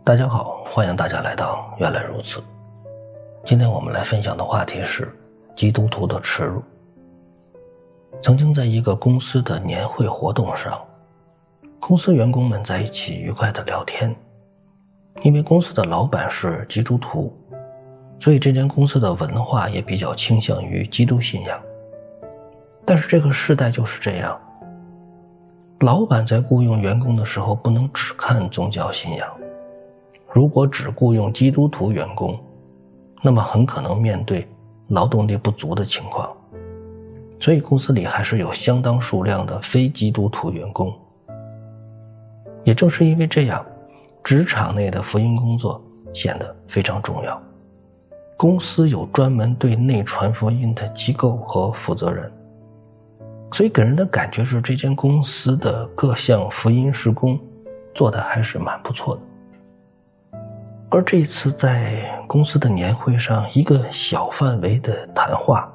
大家好，欢迎大家来到原来如此。今天我们来分享的话题是基督徒的耻辱。曾经在一个公司的年会活动上，公司员工们在一起愉快地聊天。因为公司的老板是基督徒，所以这间公司的文化也比较倾向于基督信仰。但是这个时代就是这样，老板在雇佣员工的时候不能只看宗教信仰。如果只雇佣基督徒员工，那么很可能面对劳动力不足的情况。所以公司里还是有相当数量的非基督徒员工。也正是因为这样，职场内的福音工作显得非常重要。公司有专门对内传福音的机构和负责人，所以给人的感觉是这间公司的各项福音事工做得还是蛮不错的。而这次在公司的年会上，一个小范围的谈话，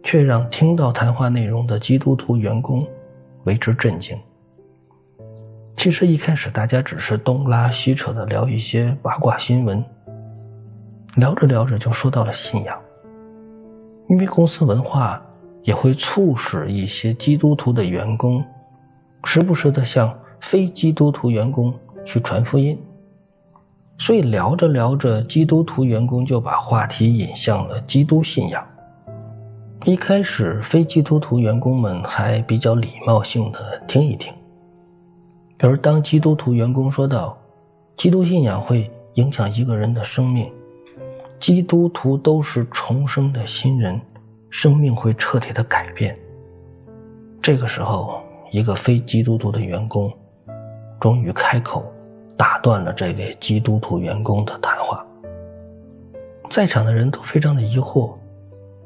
却让听到谈话内容的基督徒员工为之震惊。其实一开始大家只是东拉西扯地聊一些八卦新闻，聊着聊着就说到了信仰。因为公司文化也会促使一些基督徒的员工时不时地向非基督徒员工去传福音，所以聊着聊着，基督徒员工就把话题引向了基督信仰。一开始非基督徒员工们还比较礼貌性的听一听，而当基督徒员工说到基督信仰会影响一个人的生命，基督徒都是重生的新人，生命会彻底的改变，这个时候一个非基督徒的员工终于开口打断了这位基督徒员工的谈话。在场的人都非常的疑惑，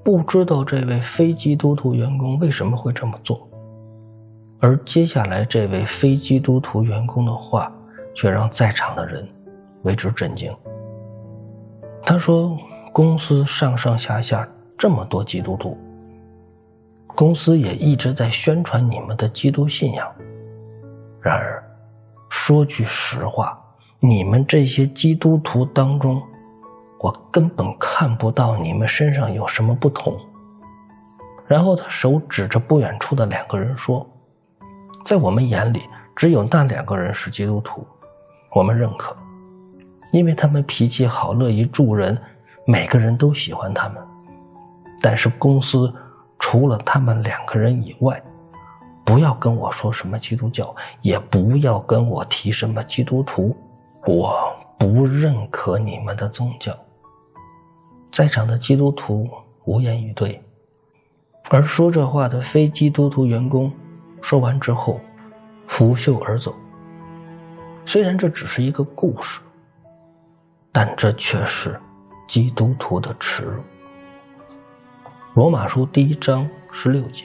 不知道这位非基督徒员工为什么会这么做。而接下来这位非基督徒员工的话却让在场的人为之震惊。他说，公司上上下下这么多基督徒，公司也一直在宣传你们的基督信仰，然而说句实话，你们这些基督徒当中，我根本看不到你们身上有什么不同。然后他手指着不远处的两个人说，在我们眼里只有那两个人是基督徒，我们认可，因为他们脾气好，乐意助人，每个人都喜欢他们。但是公司除了他们两个人以外，不要跟我说什么基督教，也不要跟我提什么基督徒，我不认可你们的宗教。在场的基督徒无言以对，而说这话的非基督徒员工说完之后拂袖而走。虽然这只是一个故事，但这却是基督徒的耻辱。罗马书1章16节，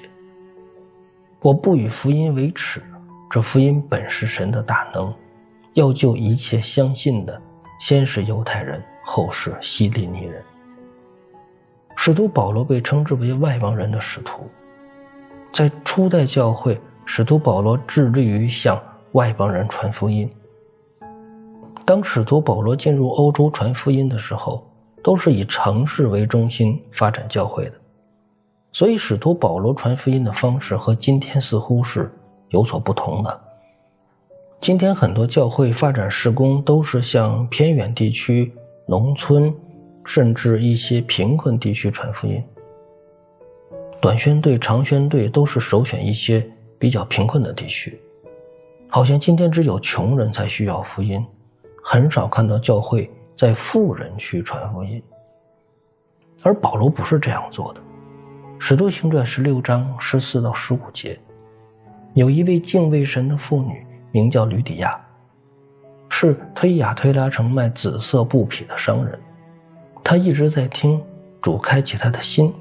我不以福音为耻，这福音本是神的大能，要救一切相信的，先是犹太人，后是希利尼人。使徒保罗被称之为外邦人的使徒。在初代教会，使徒保罗致力于向外邦人传福音。当使徒保罗进入欧洲传福音的时候，都是以城市为中心发展教会的。所以使徒保罗传福音的方式和今天似乎是有所不同的。今天很多教会发展事工都是向偏远地区、农村，甚至一些贫困地区传福音。短宣队、长宣队都是首选一些比较贫困的地区，好像今天只有穷人才需要福音，很少看到教会在富人去传福音。而保罗不是这样做的。使徒行传16章14到15节，有一位敬畏神的妇女，名叫吕底亚，是推雅推拉城卖紫色布匹的商人。她一直在听主开启她的心，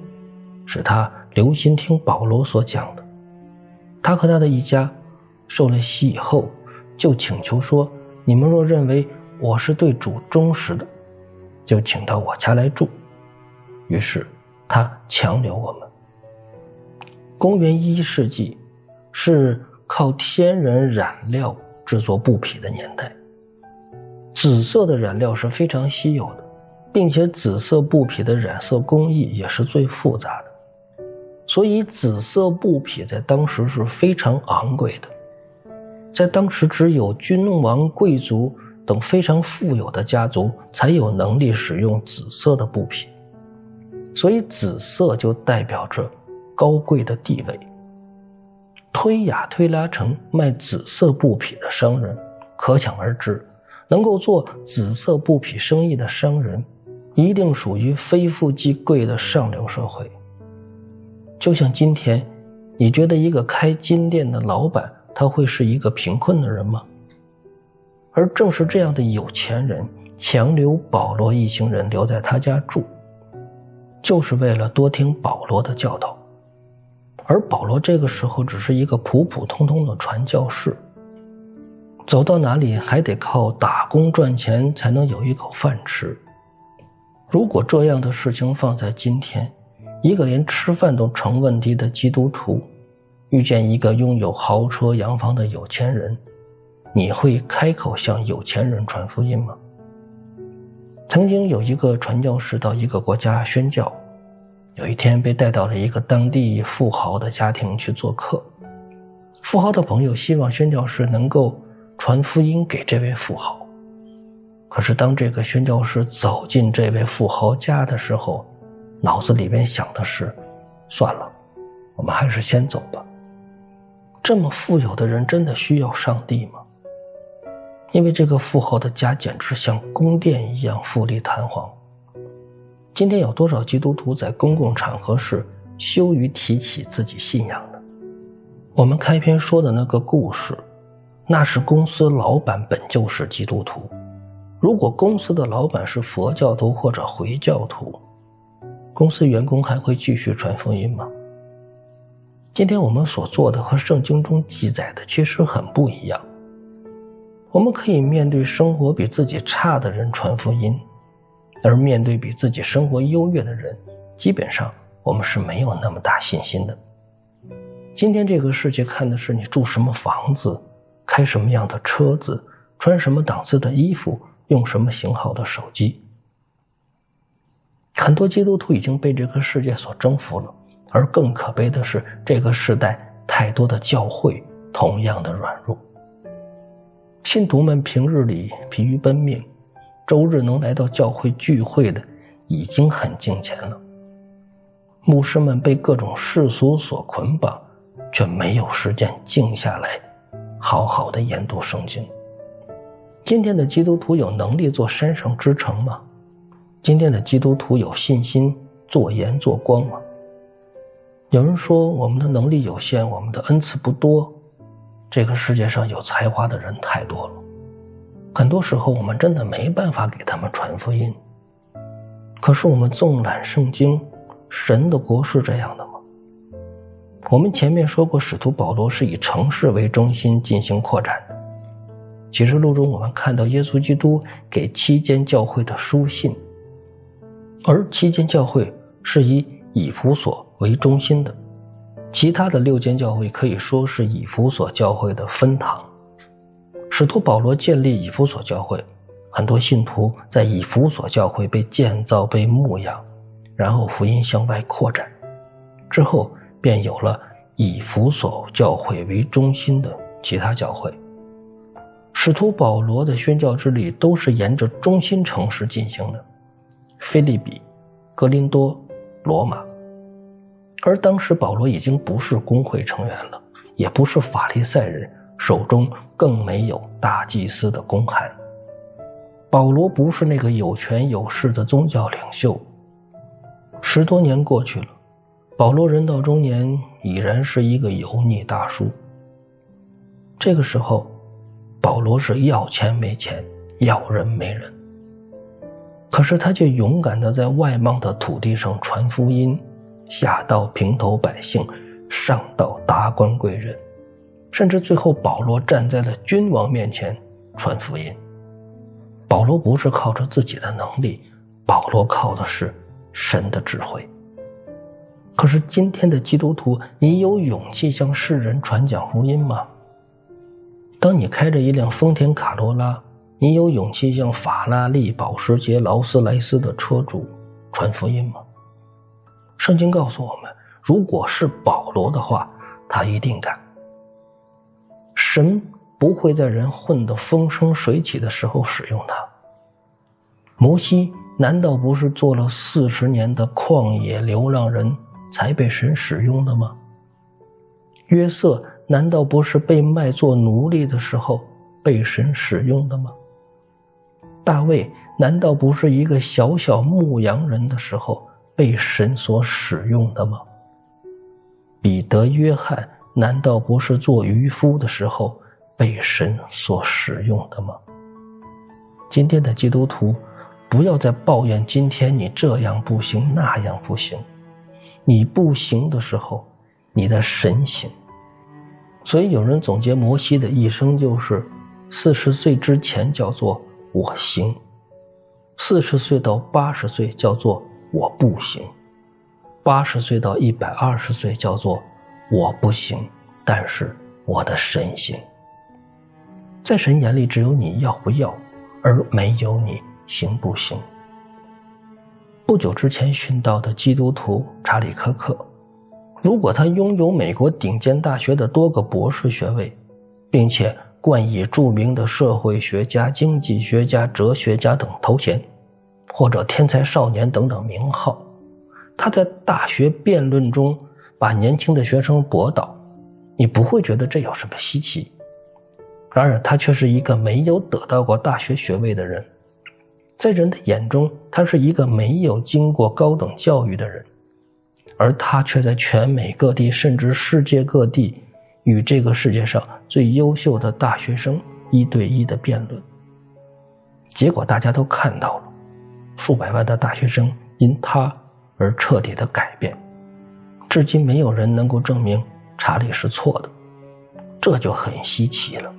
使她留心听保罗所讲的。她和她的一家受了洗以后，就请求说，你们若认为我是对主忠实的，就请到我家来住。于是他强留我们。公元1世纪是靠天然染料制作布匹的年代，紫色的染料是非常稀有的，并且紫色布匹的染色工艺也是最复杂的，所以紫色布匹在当时是非常昂贵的。在当时只有君王、贵族等非常富有的家族才有能力使用紫色的布匹，所以紫色就代表着高贵的地位。推雅推拉城卖紫色布匹的商人，可想而知，能够做紫色布匹生意的商人一定属于非富即贵的上流社会。就像今天，你觉得一个开金店的老板他会是一个贫困的人吗？而正是这样的有钱人强留保罗一行人留在他家住，就是为了多听保罗的教导。而保罗这个时候只是一个普普通通的传教士，走到哪里还得靠打工赚钱才能有一口饭吃。如果这样的事情放在今天，一个连吃饭都成问题的基督徒遇见一个拥有豪车洋房的有钱人，你会开口向有钱人传福音吗？曾经有一个传教士到一个国家宣教，有一天被带到了一个当地富豪的家庭去做客。富豪的朋友希望宣教士能够传福音给这位富豪，可是当这个宣教士走进这位富豪家的时候，脑子里面想的是，算了，我们还是先走吧。这么富有的人真的需要上帝吗？因为这个富豪的家简直像宫殿一样富丽堂皇。今天有多少基督徒在公共场合是羞于提起自己信仰的？我们开篇说的那个故事，那是公司老板本就是基督徒。如果公司的老板是佛教徒或者回教徒，公司员工还会继续传福音吗？今天我们所做的和圣经中记载的其实很不一样。我们可以面对生活比自己差的人传福音，而面对比自己生活优越的人，基本上我们是没有那么大信心的。今天这个世界看的是你住什么房子，开什么样的车子，穿什么档次的衣服，用什么型号的手机。很多基督徒已经被这个世界所征服了，而更可悲的是，这个时代太多的教会同样的软弱。信徒们平日里疲于奔命，周日能来到教会聚会的已经很敬虔了。牧师们被各种世俗所捆绑，却没有时间静下来好好的研读圣经。今天的基督徒有能力做山上之城吗？今天的基督徒有信心做盐做光吗？有人说我们的能力有限，我们的恩赐不多，这个世界上有才华的人太多了，很多时候我们真的没办法给他们传福音。可是我们纵览圣经，神的国是这样的吗？我们前面说过，使徒保罗是以城市为中心进行扩展的。启示录中我们看到耶稣基督给7间教会的书信，而7间教会是以以弗所为中心的，其他的6间教会可以说是以弗所教会的分堂。使徒保罗建立以弗所教会，很多信徒在以弗所教会被建造被牧养，然后福音向外扩展，之后便有了以弗所教会为中心的其他教会。使徒保罗的宣教之旅都是沿着中心城市进行的，腓立比、哥林多、罗马。而当时保罗已经不是公会成员了，也不是法利赛人，手中更没有大祭司的公函。保罗不是那个有权有势的宗教领袖。10多年过去了，保罗人到中年，已然是一个油腻大叔。这个时候，保罗是要钱没钱，要人没人，可是他却勇敢地在外邦的土地上传福音，下到平头百姓，上到达官贵人，甚至最后保罗站在了君王面前传福音。保罗不是靠着自己的能力，保罗靠的是神的智慧。可是今天的基督徒，你有勇气向世人传讲福音吗？当你开着一辆丰田卡罗拉，你有勇气向法拉利、保时捷、劳斯莱斯的车主传福音吗？圣经告诉我们，如果是保罗的话，他一定敢。神不会在人混得风生水起的时候使用他。摩西难道不是做了40年的旷野流浪人才被神使用的吗？约瑟难道不是被卖做奴隶的时候被神使用的吗？大卫难道不是一个小小牧羊人的时候被神所使用的吗？彼得、约翰难道不是做渔夫的时候被神所使用的吗？今天的基督徒不要再抱怨今天你这样不行那样不行，你不行的时候你的神行。所以有人总结摩西的一生就是40岁之前叫做我行，40岁到80岁叫做我不行，80岁到120岁叫做我不行，但是我的神行。在神眼里只有你要不要，而没有你行不行。不久之前殉道的基督徒查理·科克，如果他拥有美国顶尖大学的多个博士学位，并且冠以著名的社会学家、经济学家、哲学家等头衔，或者天才少年等等名号，他在大学辩论中把年轻的学生驳倒，你不会觉得这有什么稀奇。然而他却是一个没有得到过大学学位的人，在人的眼中他是一个没有经过高等教育的人，而他却在全美各地甚至世界各地与这个世界上最优秀的大学生1对1的辩论。结果大家都看到了，数百万的大学生因他而彻底的改变，至今没有人能够证明查理是错的，这就很稀奇了。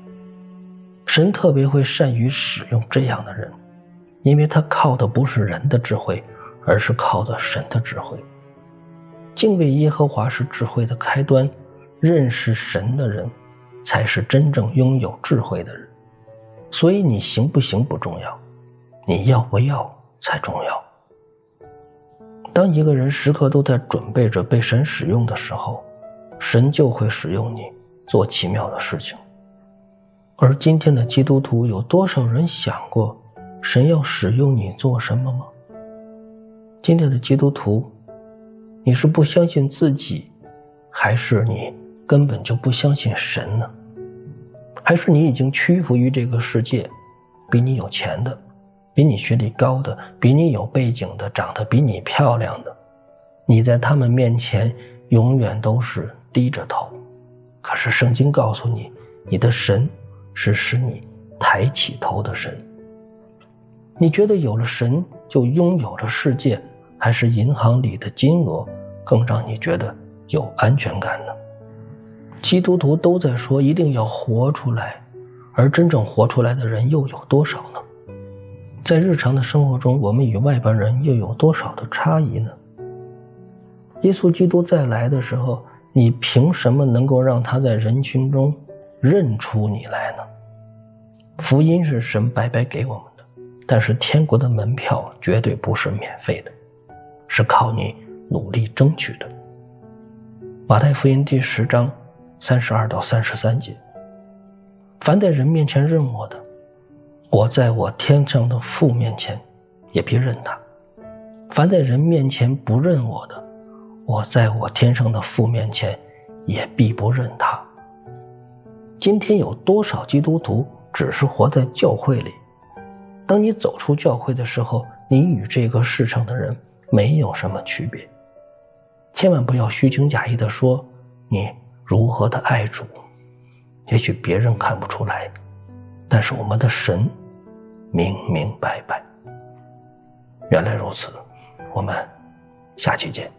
神特别会善于使用这样的人，因为他靠的不是人的智慧，而是靠的神的智慧。敬畏耶和华是智慧的开端，认识神的人才是真正拥有智慧的人。所以你行不行不重要，你要不要才重要。当一个人时刻都在准备着被神使用的时候，神就会使用你做奇妙的事情。而今天的基督徒有多少人想过神要使用你做什么吗？今天的基督徒，你是不相信自己，还是你根本就不相信神呢？还是你已经屈服于这个世界，比你有钱的，比你学历高的，比你有背景的，长得比你漂亮的，你在他们面前永远都是低着头。可是圣经告诉你，你的神是使你抬起头的神。你觉得有了神就拥有了世界，还是银行里的金额更让你觉得有安全感呢？基督徒都在说一定要活出来，而真正活出来的人又有多少呢？在日常的生活中，我们与外邦人又有多少的差异呢？耶稣基督再来的时候，你凭什么能够让他在人群中认出你来呢？福音是神白白给我们的，但是天国的门票绝对不是免费的，是靠你努力争取的。马太福音第10章32到33节，凡在人面前认我的，我在我天上的父面前也必认他；凡在人面前不认我的，我在我天上的父面前也必不认他。今天有多少基督徒只是活在教会里？当你走出教会的时候，你与这个世上的人没有什么区别。千万不要虚情假意地说你如何的爱主，也许别人看不出来，但是我们的神明明白白。原来如此，我们下期见。